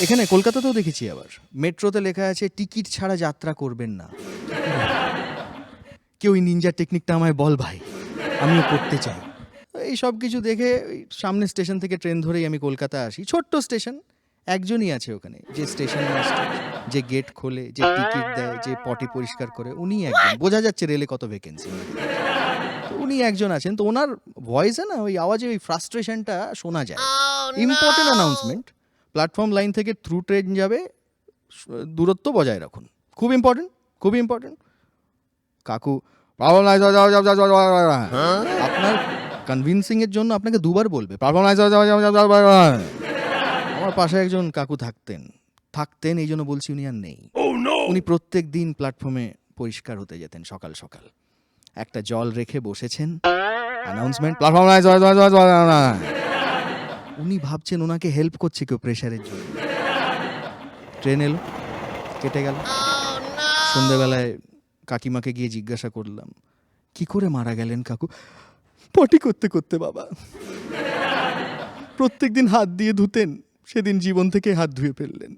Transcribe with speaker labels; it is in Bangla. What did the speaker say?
Speaker 1: এখানে কলকাতাতেও দেখেছি আবার মেট্রোতে লেখা আছে টিকিট ছাড়া যাত্রা করবেন না। কেউ ওই নিনজা টেকনিকটা আমায় বল ভাই, আমিও করতে চাই। এই সব কিছু দেখে ওই সামনের স্টেশন থেকে ট্রেন ধরেই আমি কলকাতা আসি। ছোট্ট স্টেশন, একজনই আছে ওখানে যে স্টেশন মাস্টার, যে গেট খোলে, যে টিকিট দেয়, যে পটি পরিষ্কার করে, উনিই একজন। বোঝা যাচ্ছে রেলে কত ভ্যাকেন্সি। তো উনি একজন আছেন, তো ওনার ভয়েসে না ওই আওয়াজে ওই ফ্রাস্ট্রেশনটা শোনা যায়। ইম্পর্টেন্ট অ্যানাউন্সমেন্ট, প্ল্যাটফর্ম লাইন থেকে থ্রু ট্রেন যাবে, দূরত্ব বজায় রাখুন, খুব ইম্পর্টেন্ট, খুবই ইম্পর্টেন্ট। কাকু আপনার কনভিন্সিং এর জন্য আপনাকে দুবার বলবে। আমার পাশে একজন কাকু থাকতেন এই জন্য বলছি, উনি আর নেই। উনি প্রত্যেক দিন প্ল্যাটফর্মে পরিষ্কার হতে যেতেন সকাল সকাল, একটা জল রেখে বসেছেন, অ্যানাউন্সমেন্ট প্ল্যাটফর্ম। উনি ভাবছেন ওনাকে হেল্প করছে কেউ প্রেশারের জন্য। ট্রেন এলো, কেটে গেল। সন্ধেবেলায় কাকিমাকে গিয়ে জিজ্ঞাসা করলাম, কি করে মারা গেলেন কাকু? পটি করতে করতে বাবা। প্রত্যেক দিন হাত দিয়ে ধুতেন, সেদিন জীবন থেকে হাত ধুয়ে ফেললেন।